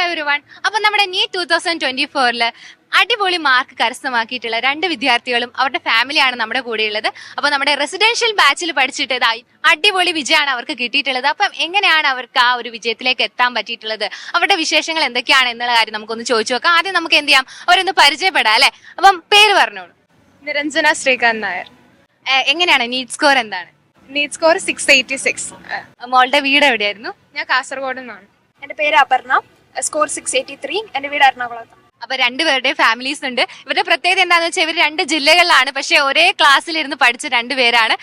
Everyone. അപ്പൊ നമ്മുടെ NEET 2024 അടിപൊളി മാർക്ക് കരസ്ഥമാക്കിയിട്ടുള്ള 2 വിദ്യാർത്ഥികളും അവരുടെ ഫാമിലിയാണ് നമ്മുടെ കൂടെയുള്ളത്. അപ്പൊ നമ്മുടെ റെസിഡൻഷ്യൽ ബാച്ചിൽ പഠിച്ചിട്ട് ഇതായി അടിപൊളി വിജയമാണ് അവർക്ക് കിട്ടിയിട്ടുള്ളത്. അപ്പം എങ്ങനെയാണ് അവർക്ക് ആ ഒരു വിജയത്തിലേക്ക് എത്താൻ പറ്റിയിട്ടുള്ളത്, അവരുടെ വിശേഷങ്ങൾ എന്തൊക്കെയാണ് എന്നുള്ള കാര്യം നമുക്കൊന്ന് ചോദിച്ചു നോക്കാം. ആദ്യം നമുക്ക് എന്ത് ചെയ്യാം, അവരൊന്ന് പരിചയപ്പെടാം അല്ലെ. അപ്പം പേര് പറഞ്ഞോളൂ. നിരഞ്ജന ശ്രീകാന്ത് നായർ. എങ്ങനെയാണ് നീറ്റ് സ്കോർ എന്താണ്? NEET score 686. മോളുടെ വീട് എവിടെയായിരുന്നു? ഞാൻ കാസർഗോഡ് നിന്നാണ്. എന്റെ പേര് അപർണ. സ്കോർ 683. എന്റെ വീട് എറണാകുളത്ത്. അപ്പൊ രണ്ടുപേരുടെ ഫാമിലീസ് ഉണ്ട്. ഇവരുടെ പ്രത്യേകത എന്താണെന്ന് വെച്ചാൽ ഇവർ 2 ജില്ലകളിലാണ്, പക്ഷെ ഒരേ ക്ലാസ്സിലിരുന്ന് പഠിച്ച 2 പേരാണ്.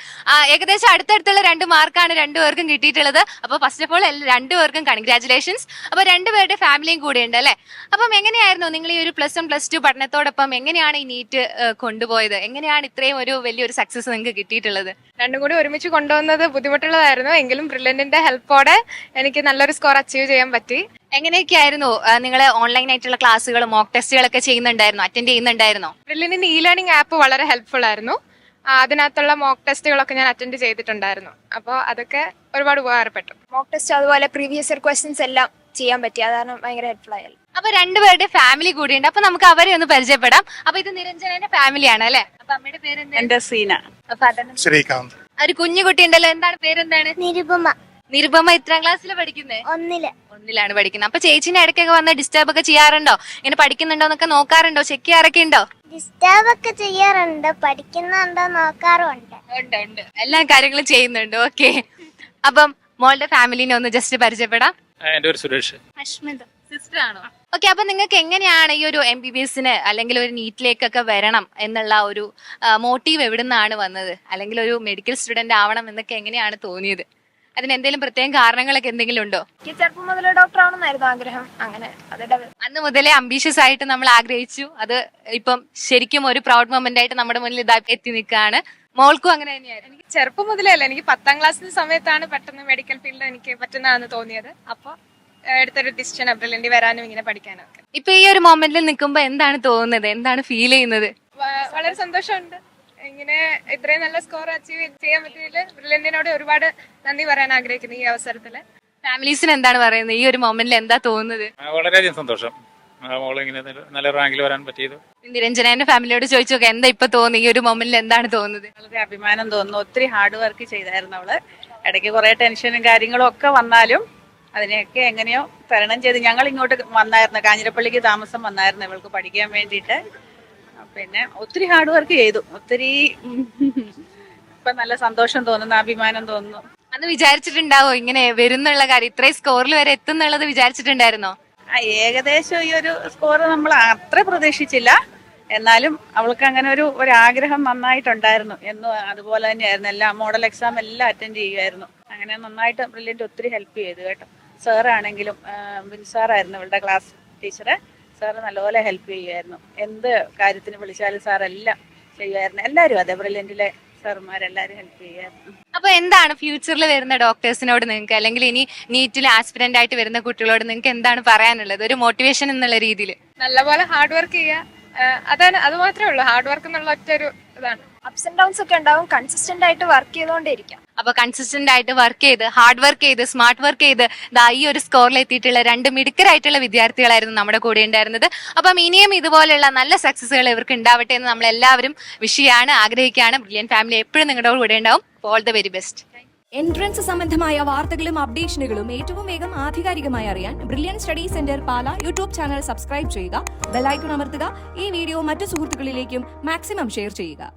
ഏകദേശം അടുത്തടുത്തുള്ള 2 മാർക്കാണ് 2 പേർക്കും കിട്ടിയിട്ടുള്ളത്. അപ്പൊ ഫസ്റ്റ് ഓഫ് ഓൾ 2 പേർക്കും കൺഗ്രാറ്റുലേഷൻസ്. അപ്പൊ 2 പേരുടെ ഫാമിലിയും കൂടെ ഉണ്ട് അല്ലെ. അപ്പം എങ്ങനെയായിരുന്നു നിങ്ങൾ ഈ ഒരു +1 +2 പഠനത്തോടൊപ്പം എങ്ങനെയാണ് ഈ നീറ്റ് കൊണ്ടുപോയത്? എങ്ങനെയാണ് ഇത്രയും ഒരു വലിയൊരു സക്സസ് നിങ്ങൾക്ക് കിട്ടിയിട്ടുള്ളത്? രണ്ടും കൂടി ഒരുമിച്ച് കൊണ്ടുവന്നത് ബുദ്ധിമുട്ടുള്ളതായിരുന്നു. എങ്കിലും ബ്രില്യന്റിന്റെ ഹെൽപ്പോടെ എനിക്ക് നല്ലൊരു സ്കോർ അച്ചീവ് ചെയ്യാൻ പറ്റി. എങ്ങനെയൊക്കെയായിരുന്നു നിങ്ങൾ ഓൺലൈൻ ആയിട്ടുള്ള ക്ലാസ്സുകൾ, മോക്ക് ടെസ്റ്റുകളൊക്കെ ചെയ്യുന്നുണ്ടായിരുന്നു, അറ്റൻഡ് ചെയ്യുന്നുണ്ടായിരുന്നോ? ബ്രില്യന്റിന്റെ ലേണിംഗ് ആപ്പ് വളരെ ഹെൽപ്ഫുൾ ആയിരുന്നു. അതിനകത്തുള്ള മോക്ക് ടെസ്റ്റുകളൊക്കെ ഞാൻ അറ്റൻഡ് ചെയ്തിട്ടുണ്ടായിരുന്നു. അപ്പോൾ അതൊക്കെ ഒരുപാട് ഉപകാരപ്പെട്ടു. മോക്ക് ടെസ്റ്റ് അതുപോലെ പ്രീവിയസ് ഇയർ ക്വസ്റ്റ്യൻസ് എല്ലാം ചെയ്യാൻ പറ്റി. അതാണ് ഭയങ്കര ഹെൽപ്ഫുൾ ആയാലും. അപ്പൊ 2 പേരുടെ ഫാമിലി കൂടിയുണ്ട്. അപ്പൊ നമുക്ക് അവരെ ഒന്ന് പരിചയപ്പെടാം. അപ്പൊ ഇത് നിരഞ്ജനന്റെ ഫാമിലിയാണ് അല്ലെ. അപ്പൊ അമ്മയുടെ പേര് എന്റെ സീന. ശ്രീകാന്ത്. ഒരു കുഞ്ഞുകുട്ടി ഉണ്ടല്ലോ, എന്താണ് പേരെന്താണ്? നിരുപമ. നിരുപമ എത്രാം ക്ലാസ്സിലാണ് പഠിക്കുന്നത്? 1ലാണ് പഠിക്കുന്നത്. അപ്പൊ ചേച്ചിനെ ഇടയ്ക്കൊക്കെ വന്ന് ഡിസ്റ്റർബ് ഒക്കെ ചെയ്യാറുണ്ടോ? ഇങ്ങനെ പഠിക്കുന്നുണ്ടോ എന്നൊക്കെ നോക്കാറുണ്ടോ? ചെക്ക് ചെയ്യാറൊക്കെ ഉണ്ടോ? ഡിസ്റ്റർബ് ഒക്കെ ചെയ്യാറുണ്ട്, പഠിക്കുന്നുണ്ടോ നോക്കാറുണ്ട്. ഉണ്ട്, എല്ലാ കാര്യങ്ങളും ചെയ്യുന്നുണ്ട്. ഓക്കെ, അപ്പം മോളുടെ ഫാമിലിനെ ഒന്ന് ജസ്റ്റ് പരിചയപ്പെടാം. എന്റെ ഒരു സുരേഷ്. അഷ്മിത. സിസ്റ്റർ ആണോ? ഓക്കെ, അപ്പൊ നിങ്ങൾക്ക് എങ്ങനെയാണ് ഈ ഒരു MBBS അല്ലെങ്കിൽ ഒരു നീറ്റിലേക്കൊക്കെ വരണം എന്നുള്ള ഒരു മോട്ടീവ് എവിടുന്നാണ് വന്നത്? അല്ലെങ്കിൽ ഒരു മെഡിക്കൽ സ്റ്റുഡന്റ് ആവണം എന്നൊക്കെ എങ്ങനെയാണ് തോന്നിയത്? അതിന് എന്തെങ്കിലും പ്രത്യേക കാരണങ്ങളൊക്കെ എന്തെങ്കിലും ഉണ്ടോ? എനിക്ക് ചെറുപ്പം മുതലേ ഡോക്ടർ ആവണമെന്നായിരുന്നു ആഗ്രഹം. അങ്ങനെ അന്ന് മുതലേ അംബീഷ്യസ് ആയിട്ട് നമ്മൾ ആഗ്രഹിച്ചു. അത് ഇപ്പം ശരിക്കും ഒരു പ്രൗഡ് മൊമെന്റ് ആയിട്ട് നമ്മുടെ മുന്നിൽ ഇതാ എത്തി നിൽക്കുകയാണ്. മോൾക്കും അങ്ങനെ തന്നെയായിരുന്നു? എനിക്ക് ചെറുപ്പം മുതലേ അല്ല, എനിക്ക് 10ാം ക്ലാസ്സിന്റെ സമയത്താണ് പെട്ടെന്ന് മെഡിക്കൽ ഫീൽഡ് എനിക്ക് പറ്റുന്നതാണെന്ന് തോന്നിയത്. അപ്പൊ എടുത്തൊരു ഡിസിഷൻ ബ്രില്യന്റ് വരാനും ഇങ്ങനെ പഠിക്കാനും ഒക്കെ. ഇപ്പൊ ഈ ഒരു മൊമെന്റിൽ നിൽക്കുമ്പോ എന്താണ് തോന്നുന്നത്, എന്താണ് ഫീൽ ചെയ്യുന്നത്? വളരെ സന്തോഷമുണ്ട്. ഇങ്ങനെ ഇത്രയും നല്ല സ്കോർ അച്ചീവ് ചെയ്യാൻ പറ്റിയതിൽ ബ്രില്യന്റിനോട് ഒരുപാട് നന്ദി പറയാൻ ആഗ്രഹിക്കുന്നു ഈ അവസരത്തില്. ഫാമിലീസിന് എന്താണ് പറയുന്നത്? ഈ ഒരു മൊമെന്റിൽ എന്താ തോന്നുന്നത്? വളരെയധികം സന്തോഷം, മോളിങ്ങനെ നല്ല റാങ്കിൽ വരാൻ പറ്റിയത്. നിരഞ്ജനന്റെ ഫാമിലിയോട് ചോദിച്ചു നോക്കാം, എന്താ ഇപ്പൊ തോന്നി, ഈ ഒരു മൊമെന്റിൽ എന്താണ് തോന്നുന്നത്? വളരെ അഭിമാനം തോന്നുന്നു. ഒത്തിരി ഹാർഡ് വർക്ക് ചെയ്തായിരുന്നു അവള്. ഇടയ്ക്ക് കുറെ ടെൻഷനും കാര്യങ്ങളും ഒക്കെ വന്നാലും അതിനെയൊക്കെ എങ്ങനെയോ തരണം ചെയ്ത് ഞങ്ങൾ ഇങ്ങോട്ട് വന്നായിരുന്നു. കാഞ്ഞിരപ്പള്ളിക്ക് താമസം വന്നായിരുന്നു ഇവൾക്ക് പഠിക്കാൻ വേണ്ടിയിട്ട്. പിന്നെ ഒത്തിരി ഹാർഡ് വർക്ക് ചെയ്തു. ഒത്തിരി ഇപ്പൊ നല്ല സന്തോഷം തോന്നുന്നു, അഭിമാനം തോന്നുന്നു. അന്ന് വിചാരിച്ചിട്ടുണ്ടാവോ ഇങ്ങനെ വരുന്നുള്ള കാര്യം, ഇത്രയും സ്കോറിൽ വരെ എത്തുന്നുള്ളത് വിചാരിച്ചിട്ടുണ്ടായിരുന്നോ? ഏകദേശം ഈ ഒരു സ്കോർ നമ്മൾ അത്ര പ്രതീക്ഷിച്ചില്ല. എന്നാലും അവൾക്ക് അങ്ങനെ ഒരു ആഗ്രഹം നന്നായിട്ടുണ്ടായിരുന്നു. എന്നും അതുപോലെ തന്നെയായിരുന്നു. എല്ലാ മോഡൽ എക്സാം എല്ലാം അറ്റൻഡ് ചെയ്യുമായിരുന്നു. അങ്ങനെ നന്നായിട്ട് ബ്രില്യന്റ് ഒത്തിരി ഹെൽപ്പ് ചെയ്തു കേട്ടോ. സാറാണെങ്കിലും സാറായിരുന്നു ഇവളുടെ ക്ലാസ് ടീച്ചറ്. സാറ് നല്ലപോലെ ഹെൽപ്പ് ചെയ്യുമായിരുന്നു. എന്ത് കാര്യത്തിന് വിളിച്ചാലും സാറെല്ലാം ചെയ്യുമായിരുന്നു. എല്ലാവരും അതെ, ബ്രില്യന്റിലെ സാറുമാരെല്ലാവരും ഹെൽപ്പ് ചെയ്യുമായിരുന്നു. അപ്പൊ എന്താണ് ഫ്യൂച്ചറിൽ വരുന്ന ഡോക്ടേഴ്സിനോട് നിങ്ങൾക്ക്, അല്ലെങ്കിൽ ഇനി നീറ്റിൽ ആസ്പിരന്റ് ആയിട്ട് വരുന്ന കുട്ടികളോട് നിങ്ങൾക്ക് എന്താണ് പറയാനുള്ളത്, ഒരു മോട്ടിവേഷൻ എന്നുള്ള രീതിയിൽ? നല്ലപോലെ ഹാർഡ് വർക്ക് ചെയ്യുക, അതാണ്, അത് മാത്രമേ ഉള്ളൂ. ഹാർഡ് വർക്ക് എന്നുള്ള ഒറ്റൊരു ഇതാണ്. അപ്സ് ആൻഡ് ഡൗൺസ് ഒക്കെ ഉണ്ടാവും. കൺസിസ്റ്റന്റ് ആയിട്ട് വർക്ക് ചെയ്തുകൊണ്ടേയിരിക്കാം. അപ്പൊ കൺസിസ്റ്റന്റ് ആയിട്ട് വർക്ക് ചെയ്ത്, ഹാർഡ് വർക്ക് ചെയ്ത്, സ്മാർട്ട് വർക്ക് ചെയ്ത് ഈ ഒരു സ്കോറിൽ എത്തിയിട്ടുള്ള 2 മിടുക്കരായിട്ടുള്ള വിദ്യാർത്ഥികളായിരുന്നു നമ്മുടെ കൂടെ ഉണ്ടായിരുന്നത്. അപ്പം ഇനിയും ഇതുപോലെയുള്ള നല്ല സക്സസുകൾ ഇവർക്ക് ഉണ്ടാവട്ടെ എന്ന് നമ്മൾ എല്ലാവരും വിഷ് ചെയ്യാണ്, ആഗ്രഹിക്കുകയാണ്. ബ്രില്യന്റ് ഫാമിലി എപ്പോഴും നിങ്ങളുടെ കൂടെ ഉണ്ടാവും. All the very best. Entrance സംബന്ധമായ വാർത്തകളും അപ്ഡേഷനുകളും ഏറ്റവും വേഗം ആധികാരികമായി അറിയാൻ ബ്രില്യന്റ് സ്റ്റഡി സെന്റർ പാല യൂട്യൂബ് ചാനൽ സബ്സ്ക്രൈബ് ചെയ്യുക, ബെൽ ഐക്കൺ അമർത്തുക. ഈ വീഡിയോ മറ്റു സുഹൃത്തുക്കളിലേക്കും മാക്സിമം ഷെയർ ചെയ്യുക.